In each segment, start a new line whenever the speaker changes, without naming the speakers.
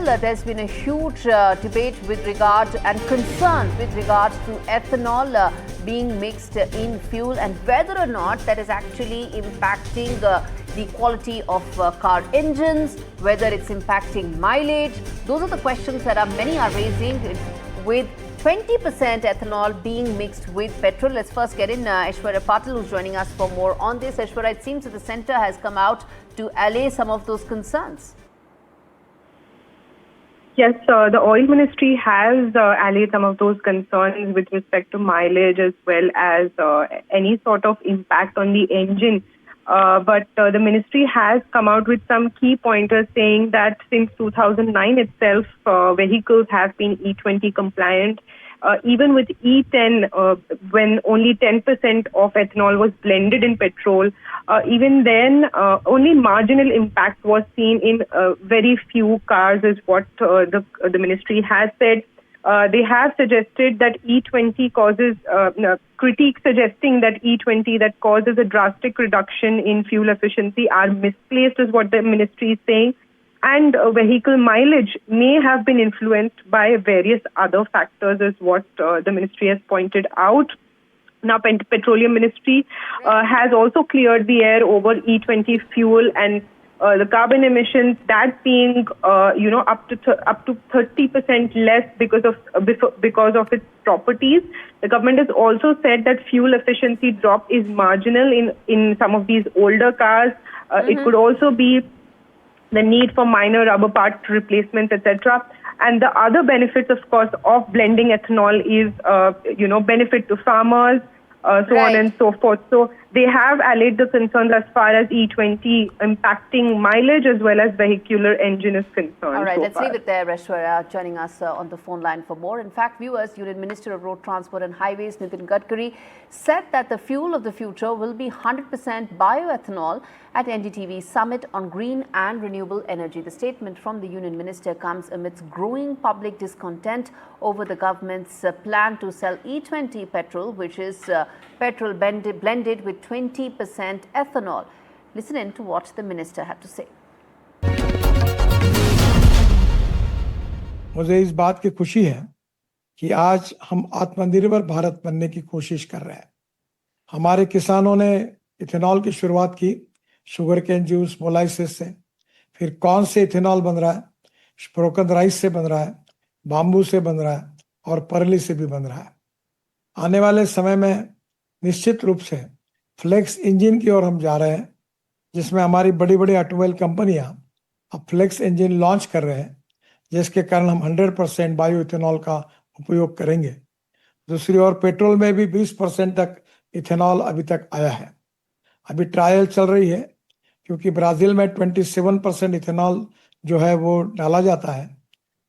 There's been a huge debate with regard and concern with regards to ethanol being mixed in fuel and whether or not that is actually impacting the quality of car engines, whether it's impacting mileage. Those are the questions that many are raising with 20% ethanol being mixed with petrol. Let's first get in Aishwarya Patil, who's joining us for more on this. Aishwarya, it seems that the centre has come out to allay some of those concerns.
Yes, the oil ministry has allayed some of those concerns with respect to mileage as well as any sort of impact on the engine. But the ministry has come out with some key pointers saying that since 2009 itself, vehicles have been E20 compliant. Even with E10, when only 10% of ethanol was blended in petrol, even then only marginal impact was seen in very few cars is what the ministry has said. They have suggested that E20 causes, critiques suggesting that E20 that causes a drastic reduction in fuel efficiency are misplaced is what the ministry is saying. And vehicle mileage may have been influenced by various other factors is what the ministry has pointed out. Now, Petroleum Ministry has also cleared the air over E20 fuel and the carbon emissions, that being up to 30% less because of its properties. The government has also said that fuel efficiency drop is marginal in some of these older cars. It could also be the need for minor rubber part replacements, etc. And the other benefits, of course, of blending ethanol is, benefit to farmers, so on and so forth. So they have allayed the concerns as far as E20 impacting mileage as well as vehicular engine is concerned.
All right, let's leave it there. Aishwarya joining us on the phone line for more. In fact, viewers, Union Minister of Road Transport and Highways, Nitin Gadkari, said that the fuel of the future will be 100% bioethanol at NDTV Summit on Green and Renewable Energy. The statement from the Union Minister comes amidst growing public discontent over the government's plan to sell E20 petrol, which is petrol blended with 20% ethanol. Listen in to what the minister had to say.
मुझे इस बात की खुशी है कि आज हम आत्मनिर्भर भारत बनने की कोशिश कर रहे हैं। हमारे किसानों ने इथेनॉल की शुरुआत की शुगर केन जूस मोलाइसिस से, फिर कॉर्न से इथेनॉल बन रहा है, ब्रोकन राइस से बन रहा है, बाम्बू से बन रहा है और परली से भी बन रहा है। आने वाले समय में निश्चित रूप से फ्लेक्स इंजन की ओर हम जा रहे हैं, जिसमें हमारी बड़ी बड़ी ऑटोमोबाइल कंपनियां अब फ्लेक्स इंजन लॉन्च कर रहे हैं, जिसके कारण हम 100% बायो इथेनॉल का उपयोग करेंगे। दूसरी ओर पेट्रोल में भी 20% तक इथेनॉल अभी तक आया है। अभी ट्रायल चल रही है, क्योंकि ब्राजील में 27% इथेनॉल जो है वो डाला जाता है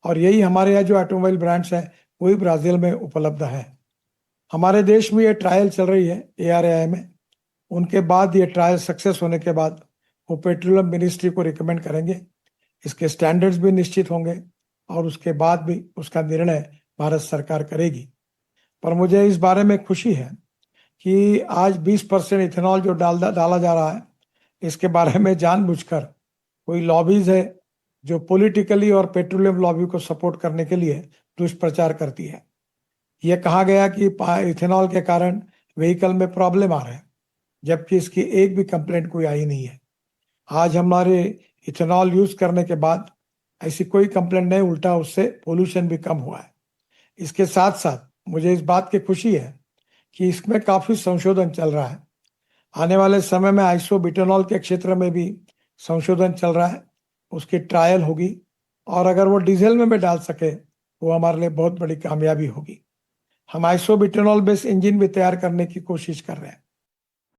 और यही हमारे यहाँ जो ऑटोमोबाइल ब्रांड्स हैं वही ब्राजील में उपलब्ध है। हमारे देश में ये ट्रायल चल रही है ARAI में। उनके बाद ये ट्रायल सक्सेस होने के बाद वो पेट्रोलियम मिनिस्ट्री को रिकमेंड करेंगे, इसके स्टैंडर्ड्स भी निश्चित होंगे और उसके बाद भी उसका निर्णय भारत सरकार करेगी। पर मुझे इस बारे में खुशी है कि आज 20% इथेनॉल जो डाला जा रहा है, इसके बारे में जानबूझकर कोई लॉबीज है जो पॉलिटिकली और पेट्रोलियम लॉबी को सपोर्ट करने के लिए दुष्प्रचार करती है। यह कहा गया कि इथेनॉल के कारण व्हीकल में प्रॉब्लम आ रहा है, जबकि इसकी एक भी कंप्लेंट कोई आई नहीं है। आज हमारे इथेनॉल यूज करने के बाद ऐसी कोई कंप्लेंट नहीं, उल्टा उससे पोल्यूशन भी कम हुआ है। इसके साथ साथ मुझे इस बात की खुशी है कि इसमें काफी संशोधन चल रहा है। आने वाले समय में आइसोब्यूटेनॉल के क्षेत्र में भी संशोधन चल रहा है, उसकी ट्रायल होगी और अगर वो डीजल में भी डाल सके वो हमारे लिए बहुत बड़ी कामयाबी होगी। हम आइसोब्यूटेनॉल बेस्ड इंजन भी तैयार करने की कोशिश कर रहे हैं।